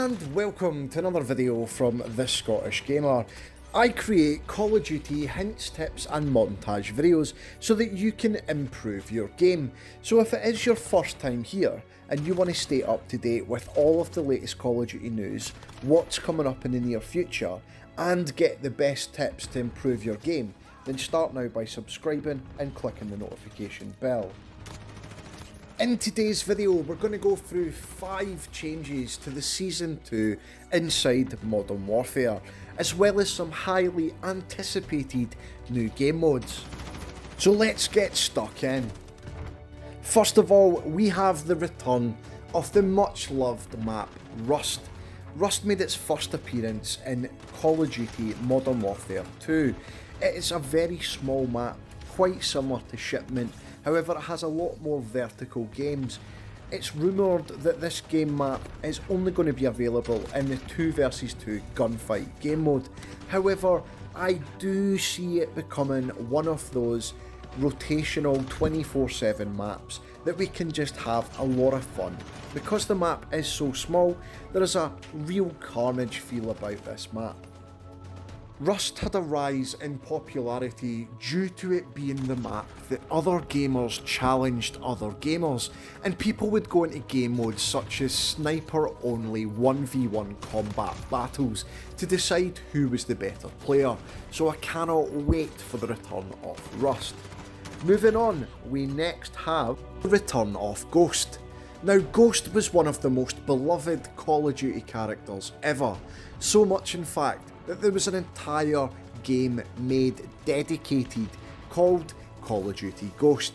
And welcome to another video from The Scottish Gamer. I create Call of Duty hints, tips and montage videos so that you can improve your game. So if it is your first time here and you want to stay up to date with all of the latest Call of Duty news, what's coming up in the near future, and get the best tips to improve your game, then start now by subscribing and clicking the notification bell. In today's video, we're going to go through 5 changes to the Season 2 inside Modern Warfare, as well as some highly anticipated new game modes. So let's get stuck in. First of all, we have the return of the much loved map Rust. Rust made its first appearance in Call of Duty Modern Warfare 2. It is a very small map, quite similar to Shipment. However, it has a lot more vertical games. It's rumoured that this game map is only going to be available in the 2 vs 2 gunfight game mode. However, I do see it becoming one of those rotational 24/7 maps that we can just have a lot of fun. Because the map is so small, there is a real carnage feel about this map. Rust had a rise in popularity due to it being the map that other gamers challenged other gamers, and people would go into game modes such as sniper only 1v1 combat battles to decide who was the better player, so I cannot wait for the return of Rust. Moving on, we next have the return of Ghost. Now, Ghost was one of the most beloved Call of Duty characters ever, so much in fact that there was an entire game made dedicated called Call of Duty Ghost.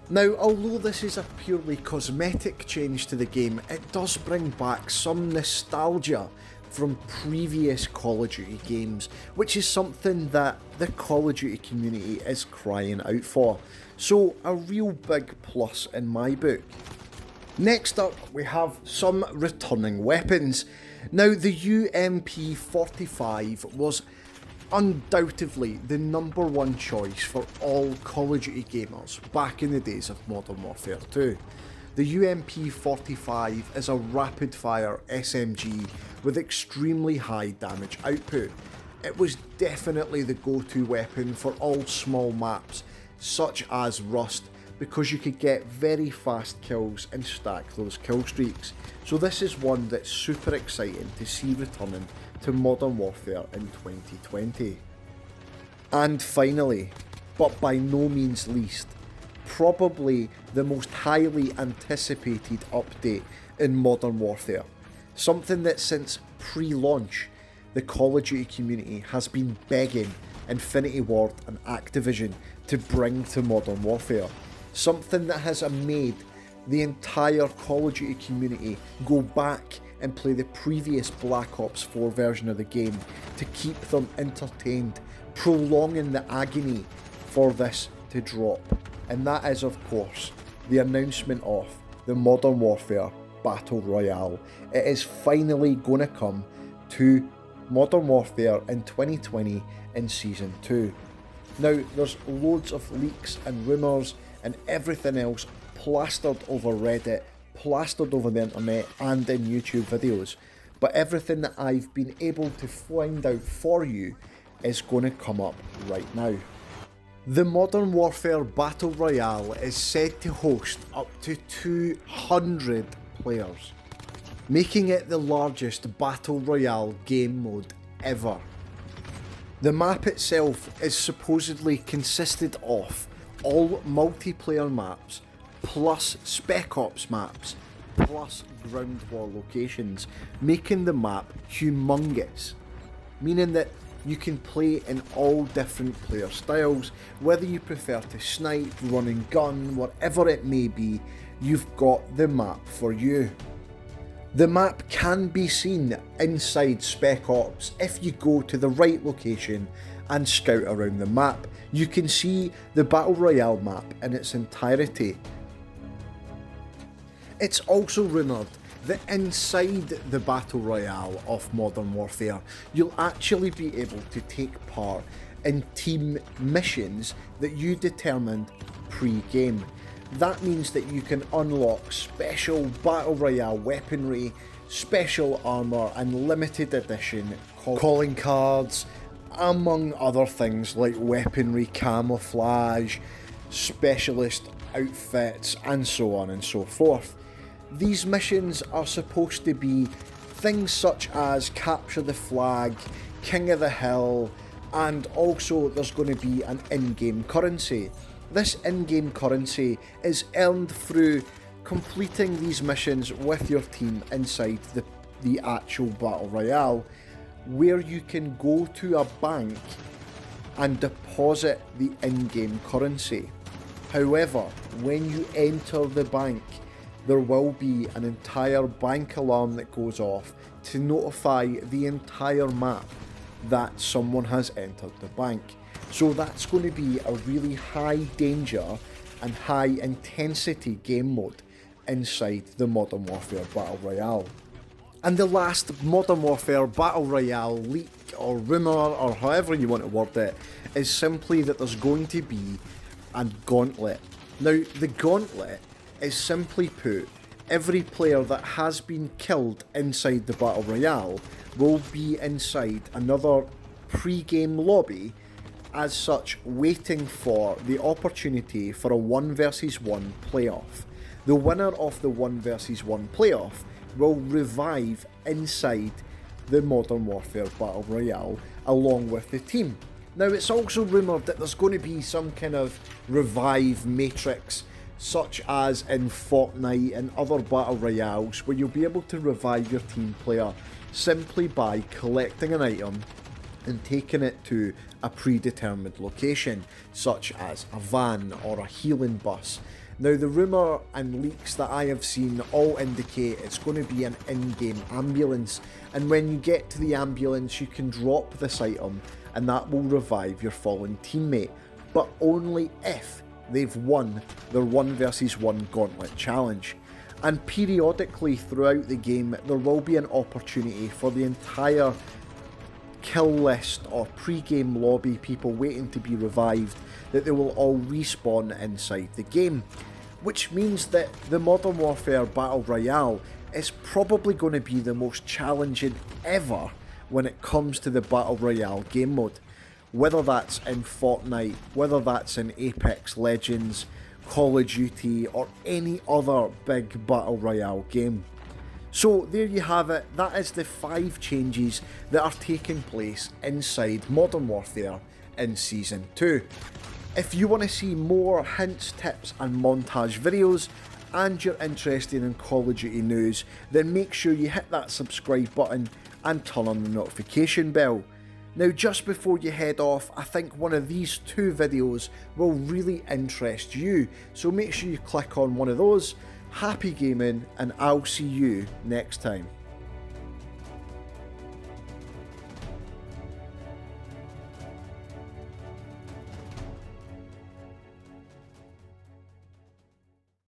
Now, although this is a purely cosmetic change to the game, it does bring back some nostalgia from previous Call of Duty games, which is something that the Call of Duty community is crying out for, so a real big plus in my book. Next up, we have some returning weapons. Now, the UMP45 was undoubtedly the #1 choice for all Call of Duty gamers back in the days of Modern Warfare 2. The UMP45 is a rapid-fire SMG with extremely high damage output. It was definitely the go-to weapon for all small maps, such as Rust, because you could get very fast kills and stack those kill streaks. So this is one that's super exciting to see returning to Modern Warfare in 2020. And finally, but by no means least, probably the most highly anticipated update in Modern Warfare. Something that since pre-launch, the Call of Duty community has been begging Infinity Ward and Activision to bring to Modern Warfare. Something that has made the entire Call of Duty community go back and play the previous Black Ops 4 version of the game to keep them entertained, prolonging the agony for this to drop. And that is, of course, the announcement of the Modern Warfare Battle Royale. It is finally going to come to Modern Warfare in 2020 in Season 2. Now, there's loads of leaks and rumours and everything else plastered over Reddit, plastered over the internet and in YouTube videos, but everything that I've been able to find out for you is going to come up right now. The Modern Warfare Battle Royale is said to host up to 200 players, making it the largest Battle Royale game mode ever. The map itself is supposedly consisted of all multiplayer maps, plus Spec Ops maps, plus ground war locations, making the map humongous, meaning that you can play in all different player styles, whether you prefer to snipe, run and gun, whatever it may be, you've got the map for you. The map can be seen inside Spec Ops if you go to the right location and scout around the map. You can see the Battle Royale map in its entirety. It's also rumoured that inside the Battle Royale of Modern Warfare, you'll actually be able to take part in team missions that you determined pre-game. That means that you can unlock special Battle Royale weaponry, special armour and limited edition calling cards, among other things like weaponry, camouflage, specialist outfits and so on and so forth. These missions are supposed to be things such as capture the flag, king of the hill, and also there's going to be an in-game currency. This in-game currency is earned through completing these missions with your team inside the actual Battle Royale, where you can go to a bank and deposit the in-game currency. However, when you enter the bank, there will be an entire bank alarm that goes off to notify the entire map that someone has entered the bank. So that's going to be a really high danger and high intensity game mode inside the Modern Warfare Battle Royale. And the last Modern Warfare Battle Royale leak or rumour or however you want to word it is simply that there's going to be a gauntlet. Now the gauntlet is simply put, every player that has been killed inside the Battle Royale will be inside another pre-game lobby, as such waiting for the opportunity for a 1 versus 1 playoff. The winner of the 1 versus 1 playoff will revive inside the Modern Warfare Battle Royale along with the team. Now it's also rumoured that there's going to be some kind of revive matrix such as in Fortnite and other Battle Royales, where you'll be able to revive your team player simply by collecting an item and taking it to a predetermined location, such as a van or a healing bus. Now the rumour and leaks that I have seen all indicate it's going to be an in-game ambulance, and when you get to the ambulance you can drop this item and that will revive your fallen teammate, but only if they've won their 1 versus 1 gauntlet challenge. And periodically throughout the game there will be an opportunity for the entire kill list or pre-game lobby people waiting to be revived, that they will all respawn inside the game, which means that the Modern Warfare Battle Royale is probably going to be the most challenging ever when it comes to the Battle Royale game mode. Whether that's in Fortnite, whether that's in Apex Legends, Call of Duty or any other big Battle Royale game. So there you have it, that is the 5 changes that are taking place inside Modern Warfare in Season 2. If you want to see more hints, tips and montage videos, and you're interested in Call of Duty news, then make sure you hit that subscribe button and turn on the notification bell. Now just before you head off, I think one of these 2 videos will really interest you, so make sure you click on one of those. Happy gaming, and I'll see you next time.